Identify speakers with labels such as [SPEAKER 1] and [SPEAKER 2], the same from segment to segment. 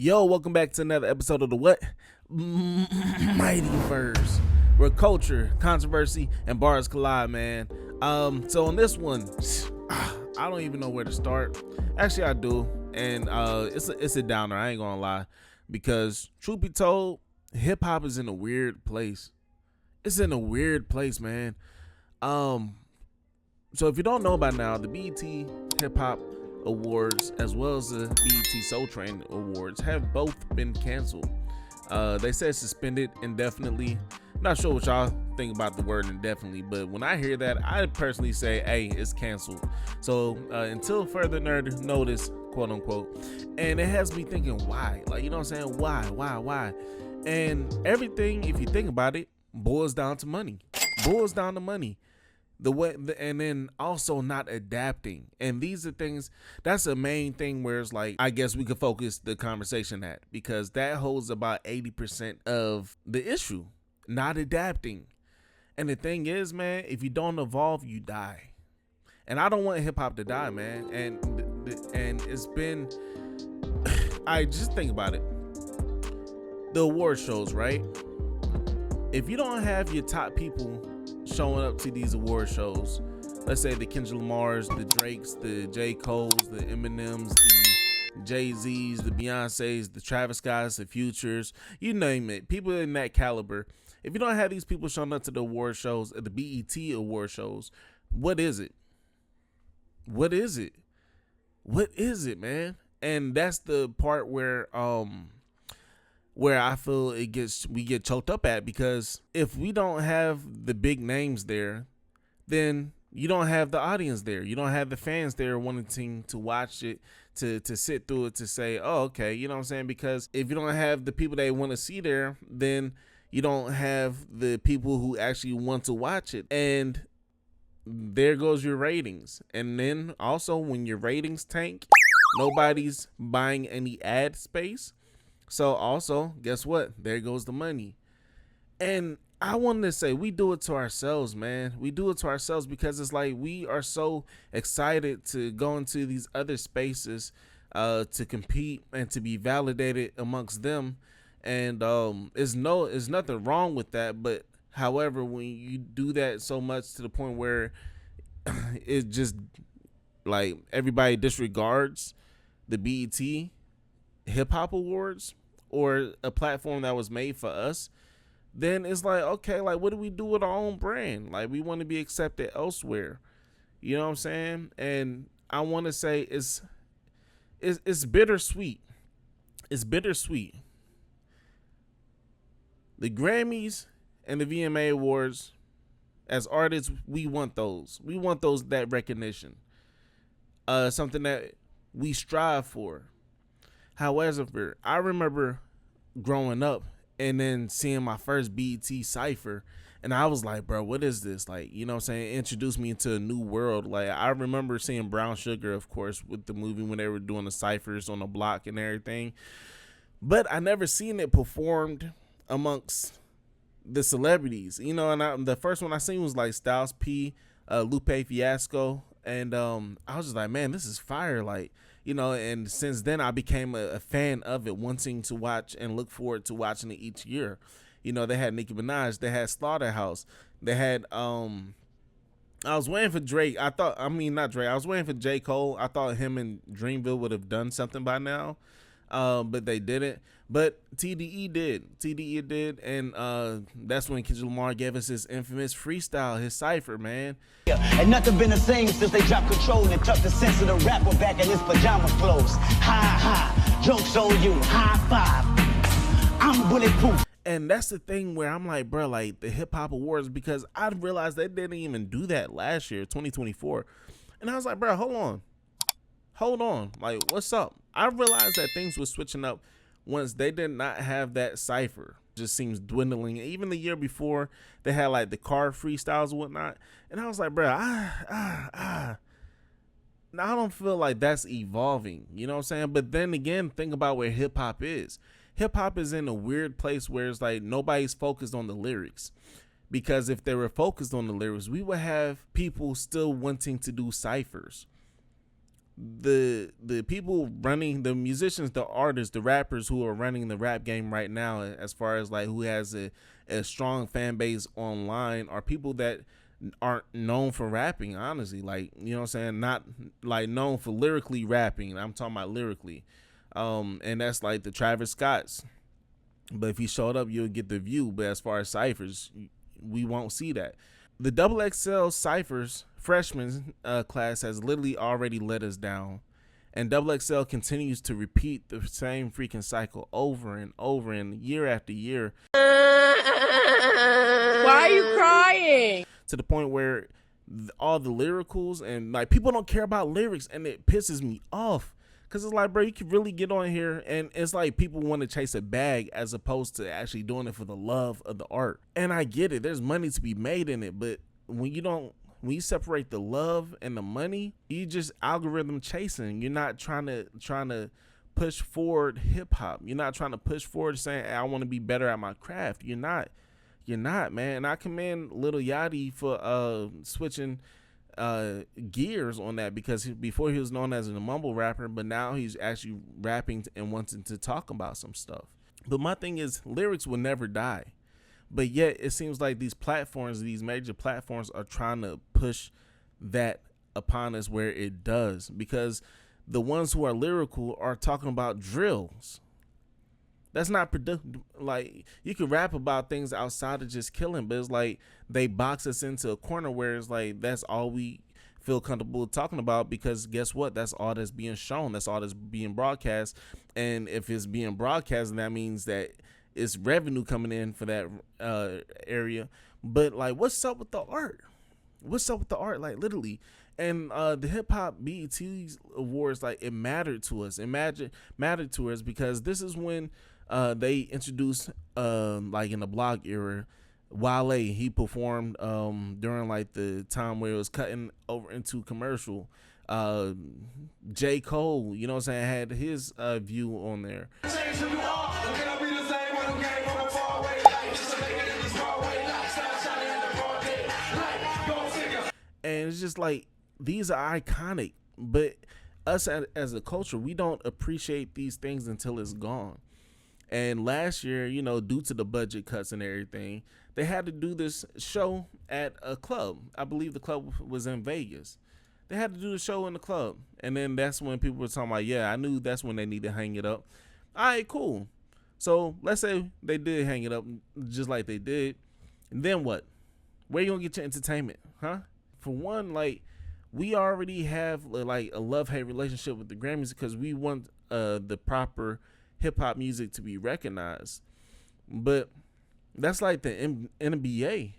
[SPEAKER 1] Yo, welcome back to another episode of the what? Mighty Verse, where culture, controversy, and bars collide, man. So on this one, I don't even know where to start. Actually, I do, and it's a downer. I ain't gonna lie, because truth be told, hip hop is in a weird place. It's in a weird place, man. So if you don't know by now, the BET Hip Hop Awards as well as the BET Soul Train Awards have both been canceled. They said suspended indefinitely. Not sure what y'all think about the word indefinitely, but when I hear that, I personally say, hey, it's canceled. So until further notice, quote unquote. And it has me thinking, why? Like, you know what I'm saying? Why? And everything, if you think about it, boils down to money. And then also not adapting. And these are things, that's the main thing where it's like, I guess we could focus the conversation at, because that holds about 80% of the issue, not adapting. And the thing is, man, if you don't evolve, you die. And I don't want hip hop to die, man. And it's been, I just think about it. The award shows, right? If you don't have your top people showing up to these award shows, let's say the Kendrick Lamars, the Drakes, the J. Coles, the Eminems, the Jay-Z's, the Beyoncé's, the Travis Scott's, the Futures, you name it, people in that caliber. If you don't have these people showing up to the award shows, at the BET award shows, what is it? What is it, man? And that's the part where I feel we get choked up at, because if we don't have the big names there, then you don't have the audience there. You don't have the fans there wanting to watch it, to sit through it, to say, oh, okay, you know what I'm saying? Because if you don't have the people they want to see there, then you don't have the people who actually want to watch it. And there goes your ratings. And then also when your ratings tank, nobody's buying any ad space. So also, guess what? There goes the money. And I wanted to say, we do it to ourselves, man. We do it to ourselves because it's like we are so excited to go into these other spaces to compete and to be validated amongst them. And there's nothing wrong with that. But however, when you do that so much to the point where it just like everybody disregards the BET Hip Hop Awards or a platform that was made for us, then it's like, okay, like what do we do with our own brand? Like we want to be accepted elsewhere. You know what I'm saying? And I want to say it's bittersweet. It's bittersweet. The Grammys and the VMA Awards, as artists, we want those. We want that recognition. Something that we strive for. However, I remember growing up and then seeing my first BET Cypher, and I was like, bro, what is this? Like, you know what I'm saying? It introduced me into a new world. Like, I remember seeing Brown Sugar, of course, with the movie when they were doing the Cyphers on the block and everything. But I never seen it performed amongst the celebrities, you know, and the first one I seen was like Styles P, Lupe Fiasco, and I was just like, man, this is fire, like, you know. And since then I became a fan of it, wanting to watch and look forward to watching it each year. You know, they had Nicki Minaj, they had Slaughterhouse, they had I was waiting for Drake. Not Drake. I was waiting for J. Cole. I thought him and Dreamville would have done something by now, but they didn't. But TDE did, and that's when Kendrick Lamar gave us his infamous freestyle, his cypher, man.
[SPEAKER 2] And nothing been the same since they dropped Control and tucked the sense of the rapper back in his pajama clothes. Ha, jokes on you, high five, I'm bulletproof.
[SPEAKER 1] And that's the thing where I'm like, bro, like the Hip Hop Awards, because I realized they didn't even do that last year, 2024. And I was like, bro, hold on. Like, what's up? I realized that things were switching up once they did not have that cypher. Just seems dwindling. Even the year before, they had like the car freestyles and whatnot. And I was like, bro, I don't feel like that's evolving. You know what I'm saying? But then again, think about where hip hop is. Hip hop is in a weird place where it's like nobody's focused on the lyrics. Because if they were focused on the lyrics, we would have people still wanting to do cyphers. the people running, the musicians, the artists, the rappers who are running the rap game right now, as far as like who has a strong fan base online, are people that aren't known for rapping, honestly. Like, you know what I'm saying? Not like known for lyrically rapping. I'm talking about lyrically. And that's like the Travis Scotts. But if he showed up, you'll get the view. But as far as Cyphers, we won't see that. The Double XL Cyphers freshman class has literally already let us down. And Double XL continues to repeat the same freaking cycle over and over and year after year.
[SPEAKER 3] Why are you crying?
[SPEAKER 1] To the point where all the lyricals and like people don't care about lyrics, and it pisses me off. Cause it's like, bro, you can really get on here and it's like people want to chase a bag as opposed to actually doing it for the love of the art. And I get it. There's money to be made in it. But when you separate the love and the money, you just algorithm chasing. You're not trying to push forward hip hop. You're not trying to push forward saying, hey, I want to be better at my craft. You're not, man. And I commend Lil Yachty for switching gears on that, because before he was known as a mumble rapper, but now he's actually rapping and wanting to talk about some stuff. But my thing is, lyrics will never die, but yet it seems like these platforms, these major platforms, are trying to push that upon us where it does, because the ones who are lyrical are talking about drills. That's not productive. Like, you can rap about things outside of just killing, but it's like they box us into a corner where it's like that's all we feel comfortable talking about, because guess what? That's all that's being shown. That's all that's being broadcast. And if it's being broadcast, that means that it's revenue coming in for that area. But like, what's up with the art? What's up with the art? Like, literally. And the hip hop BET awards, like, it mattered to us. It mattered to us because this is when they introduced, like in the blog era, Wale. He performed during like the time where it was cutting over into commercial. J. Cole, you know what I'm saying, had his view on there. And it's just like, these are iconic, but us as a culture, we don't appreciate these things until it's gone. And last year, you know, due to the budget cuts and everything, they had to do this show at a club. I believe the club was in Vegas. They had to do the show in the club. And then that's when people were talking about, yeah, I knew that's when they need to hang it up. All right, cool. So let's say they did hang it up just like they did. And then what? Where you gonna get your entertainment, huh? For one, like, we already have like a love-hate relationship with the Grammys because we want the proper hip-hop music to be recognized. But that's like the NBA.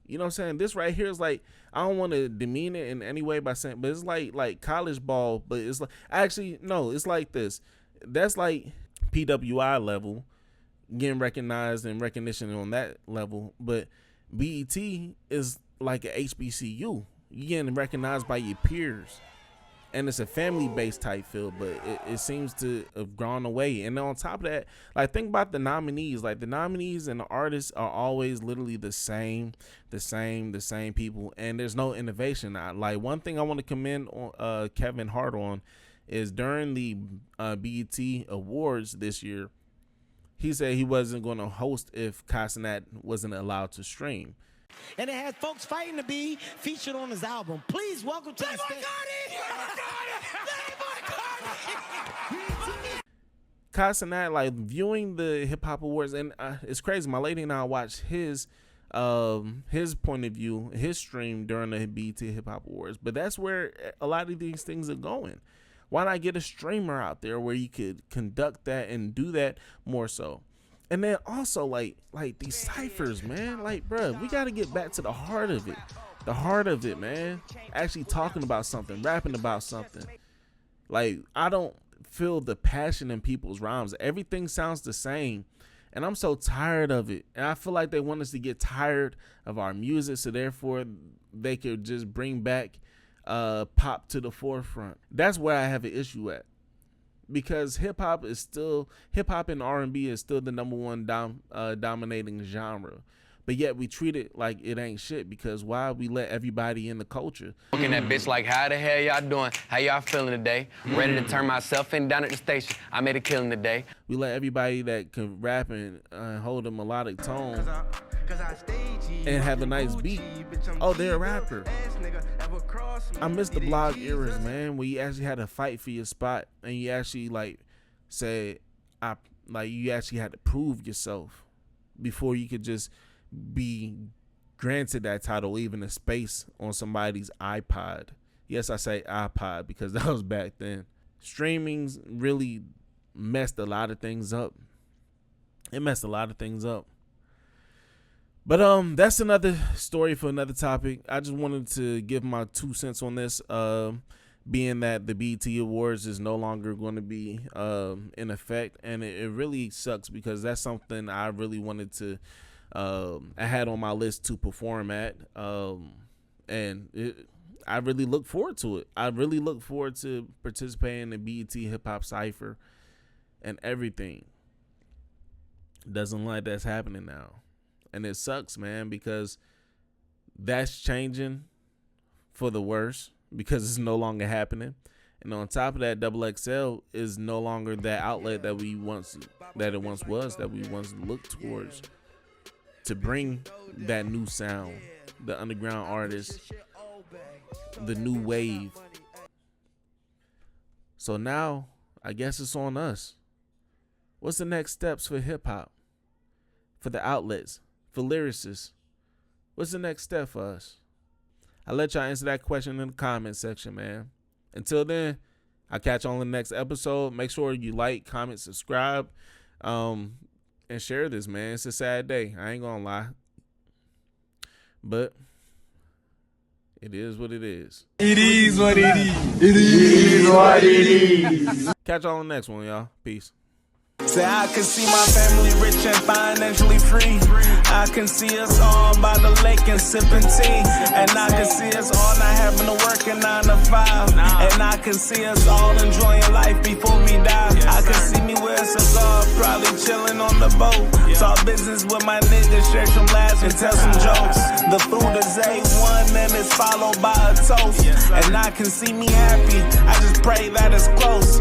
[SPEAKER 1] You know what I'm saying? This right here is like, I don't want to demean it in any way by saying, but it's like college ball, but it's like, actually, no, it's like this. That's like PWI level, getting recognized and recognition on that level. But BET is like a HBCU. You're getting recognized by your peers. And it's a family-based type field, but it seems to have gone away. And on top of that, like, think about the nominees. Like, the nominees and the artists are always literally the same people, and there's no innovation. Like, one thing I want to commend on Kevin Hart on is during the BET Awards this year, he said he wasn't going to host if Casanat wasn't allowed to stream.
[SPEAKER 2] And it had folks fighting to be featured on his album. Please welcome to the stage.
[SPEAKER 1] Casanat, like, viewing the hip hop awards, and it's crazy. My lady and I watched his point of view, his stream during the BET Hip Hop Awards. But that's where a lot of these things are going. Why not get a streamer out there where you could conduct that and do that more so? And then also, like these ciphers, man. Like, bro, we got to get back to the heart of it. The heart of it, man. Actually talking about something, rapping about something. Like, I don't feel the passion in people's rhymes. Everything sounds the same. And I'm so tired of it. And I feel like they want us to get tired of our music, so therefore they could just bring back pop to the forefront. That's where I have an issue at. Because hip hop and R&B is still the number one dominating genre. but yet we treat it like it ain't shit, because why we let everybody in the culture?
[SPEAKER 4] Looking at bitch like, how the hell y'all doing? How y'all feeling today? Ready to turn myself in down at the station. I made a killing today.
[SPEAKER 1] We let everybody that can rap and hold a melodic tone and have a nice beat. Oh, they're a rapper. I miss the blog eras, man, where you actually had to fight for your spot and you actually like said, you actually had to prove yourself before you could just be granted that title, even a space on somebody's iPod. Yes, I say iPod because that was back then. Streaming's really messed a lot of things up. It messed a lot of things up. But that's another story for another topic. I just wanted to give my 2 cents on this, being that the BET Awards is no longer going to be in effect, and it really sucks because that's something I really wanted to I had on my list to perform at, and I really look forward to it. I really look forward to participating in the BET Hip Hop Cypher and everything. Doesn't like that's happening now. And it sucks, man, because that's changing for the worse because it's no longer happening. And on top of that, XXL is no longer that outlet that it once was, that we once looked towards to bring that new sound, the underground artists, the new wave. So now I guess it's on us. What's the next steps for hip hop? For the outlets? For lyricists? What's the next step for us? I'll let y'all answer that question in the comment section, man. Until then, I'll catch you on the next episode. Make sure you like, comment, subscribe, and share this, man. It's a sad day. I ain't gonna lie. But it is what it is.
[SPEAKER 5] It is what it is. It is what it is.
[SPEAKER 1] Catch y'all on the next one, y'all. Peace.
[SPEAKER 5] Say I can see my family rich and financially free. I can see us all by the lake and sipping tea. And I can see us all not having to work a 9 to 5. And I can see us all enjoying life before we die. I can see me with a cigar, probably chilling on the boat. Talk business with my niggas, share some laughs and tell some jokes. The food is A1 and it's followed by a toast. And I can see me happy, I just pray that it's close,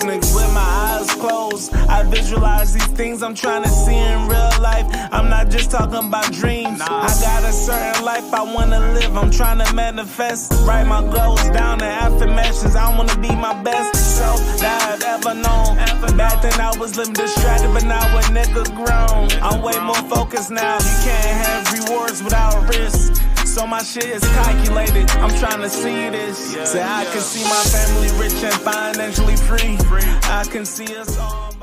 [SPEAKER 5] nigga, with my eyes closed. I visualize these things I'm trying to see in real life. I'm not just talking about dreams. I got a certain life I want to live. I'm trying to manifest. Write my goals down in affirmations. I want to be my best self that I've ever known. Back then I was living distracted, but now a nigga grown. I'm way more focused now. You can't have rewards without risk. So my shit is calculated, I'm trying to see this. Say I can see my family rich and financially free. I can see us all.